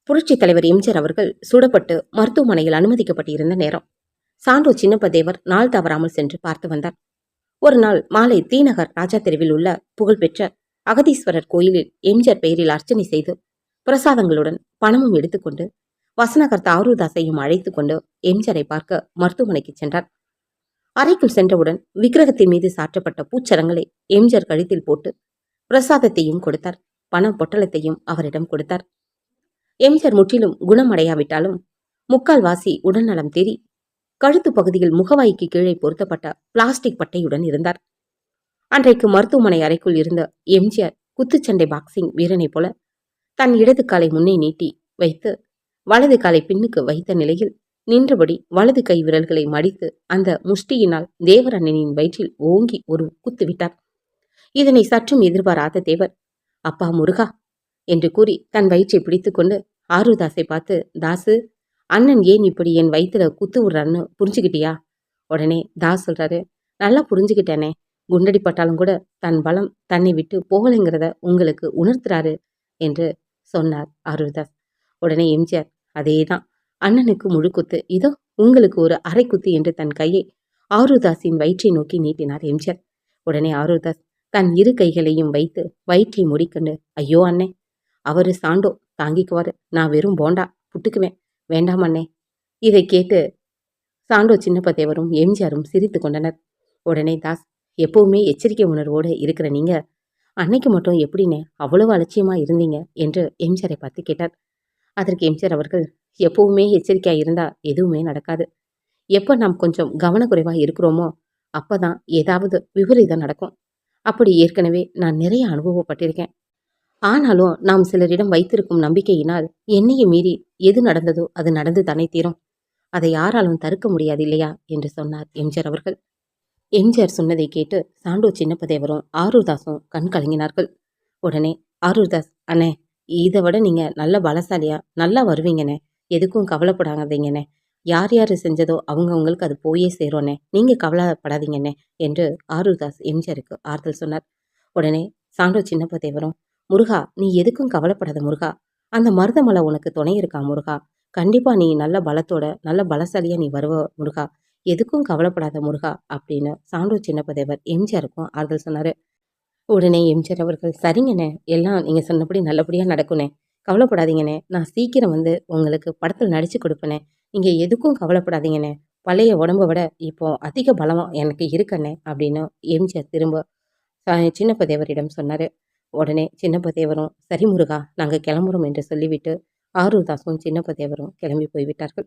புரட்சித் தலைவர் எம்ஜிஆர் அவர்கள் சுடப்பட்டு மருத்துவமனையில் அனுமதிக்கப்பட்டிருந்த நேரம். சான்றோ சின்னப்பதேவர் நாள் தவறாமல் சென்று பார்த்து வந்தார். ஒரு நாள் மாலை தீநகர் ராஜா தெருவில் உள்ள புகழ்பெற்ற அகதீஸ்வரர் கோயிலில் எம்ஜிஆர் பெயரில் அர்ச்சனை செய்து பிரசாதங்களுடன் பணமும் எடுத்துக்கொண்டு வசனகர்த்த ஆரூதாசையும் அழைத்துக் கொண்டு எம்ஜிஆரை பார்க்க மருத்துவமனைக்கு சென்றார். அறைக்குள் சென்றவுடன் விக்கிரகத்தின் மீது சாற்றப்பட்ட பூச்சரங்களை எம்ஜிஆர் கழுத்தில் போட்டு பிரசாதத்தையும் கொடுத்தார். பணம் பொட்டலத்தையும் அவரிடம் கொடுத்தார். எம்ஜிஆர் முற்றிலும் குணமடையாவிட்டாலும் முக்கால்வாசி உடல்நலம் தேறி கழுத்து பகுதியில் முகவாய்க்கு கீழே பொருத்தப்பட்ட பிளாஸ்டிக் பட்டையுடன் இருந்தார். அன்றைக்கு மருத்துவமனை அறைக்குள் இருந்த எம்ஜிஆர் குத்துச்சண்டை பாக்ஸிங் வீரனைப் போல தன் இடது காலை முன்னே நீட்டி வைத்து வலது காலை பின்னுக்கு வைத்த நிலையில் நின்றபடி வலது கை விரல்களை மடித்து அந்த முஷ்டியினால் தேவர் அண்ணனின் வயிற்றில் ஓங்கி ஒரு குத்து விட்டார். இதனை சற்றும் எதிர்பாராத தேவர், அப்பா முருகா என்று கூறி தன் வயிற்றை பிடித்து கொண்டு ஆரூதாஸை பார்த்து, தாசு, அண்ணன் ஏன் இப்படி என் வயிற்றுல குத்து விடுறான்னு புரிஞ்சுக்கிட்டியா? உடனே தாஸ் சொல்றாரு, நல்லா புரிஞ்சுக்கிட்டேனே, குண்டடி பட்டாலும் கூட தன் பலம் தன்னை விட்டு போகலைங்கிறத உங்களுக்கு உணர்த்துறாரு என்று சொன்னார் ஆரூதாஸ். உடனே எம்ஜிஆர், அதேதான், அண்ணனுக்கு முழு குத்து, இதோ உங்களுக்கு ஒரு அரை குத்து என்று தன் கையை ஆரூதாஸின் வயிற்றை நோக்கி நீட்டினார் எம்ஜிஆர். உடனே ஆரூதாஸ் தன் இரு கைகளையும் வைத்து வயிற்றை மூடிக்கொண்டு, ஐயோ அண்ணே, அவரு சாண்டோ தாங்கிக்குவாரு, நான் வெறும் போண்டா புட்டுக்குவேன், வேண்டாம் அண்ணே. இதை கேட்டு சாண்டோ சின்னப்பதேவரும் எம்ஜிஆரும் சிரித்து கொண்டனர். உடனே தாஸ், எப்பவுமே எச்சரிக்கை உணர்வோடு இருக்கிற நீங்க அன்னைக்கு மட்டும் எப்படின்னே அவ்வளவு அலட்சியமா இருந்தீங்க என்று எம்ஜிஆரை பார்த்து கேட்டார். அதற்கு எம்ஜிஆர் அவர்கள், எப்பவுமே எச்சரிக்கையா இருந்தா எதுவுமே நடக்காது. எப்ப நாம் கொஞ்சம் கவனக்குறைவா இருக்கிறோமோ அப்பதான் ஏதாவது விபரீதம் நடக்கும். அப்படி ஏற்கனவே நான் நிறைய அனுபவப்பட்டிருக்கேன். ஆனாலும் நாம் சிலரிடம் வைத்திருக்கும் நம்பிக்கையினால் என்னையை மீறி எது நடந்ததோ அது நடந்து தானே தீரும். அதை யாராலும் தடுக்க முடியாது இல்லையா என்று சொன்னார் எம்ஜிஆர் அவர்கள். எம்ஜிஆர் சொன்னதை கேட்டு சாண்டோ சின்னப்பதேவரும் ஆரூதாஸும் கண் கலங்கினார்கள். உடனே ஆரூதாஸ், அண்ணே, இதை விட நீங்க நல்ல பலசாலியா நல்லா வருவீங்கண்ணே, எதுக்கும் கவலைப்படாதீங்கண்ணே, யார் யார் செஞ்சதோ அவங்களுக்கு அது போயே சேரும்ண்ணே, நீங்க கவலைப்படாதீங்கண்ணே என்று ஆரூதாஸ் எம்ஜிஆருக்கு ஆறுதல் சொன்னார். உடனே சாண்டோ சின்னப்பதேவரும், முருகா, நீ எதுக்கும் கவலைப்படாத முருகா, அந்த மருதமலை உனக்கு துணை இருக்கா முருகா, கண்டிப்பா நீ நல்ல பலத்தோட நல்ல பலசாலியா நீ வருவ முருகா, எதுக்கும் கவலைப்படாத முருகா அப்படின்னு சாண்டோ சின்னப்பதேவர் எம்ஜிஆருக்கும் ஆறுதல் சொன்னாரு. உடனே எம்ஜிஆர் அவர்கள், சரிங்கண்ணே, எல்லாம் நீங்க சொன்னபடி நல்லபடியா நடக்குண்ணே, கவலைப்படாதீங்கண்ணே, நான் சீக்கிரம் வந்து உங்களுக்கு படத்தில் நடிச்சு கொடுப்பேனே, நீங்க எதுக்கும் கவலைப்படாதீங்கண்ணே, பழைய உடம்பை விட இப்போ அதிக பலம் எனக்கு இருக்கண்ணே அப்படின்னு எம்ஜிஆர் திரும்ப சின்னப்பதேவரிடம் சொன்னாரு. உடனே சின்னப்பதேவரும், சரி முருகா, நாங்கள் கிளம்புறோம் என்று சொல்லிவிட்டு ஆரூதாஸும் சின்னப்பதேவரும் கிளம்பி போய்விட்டார்கள்.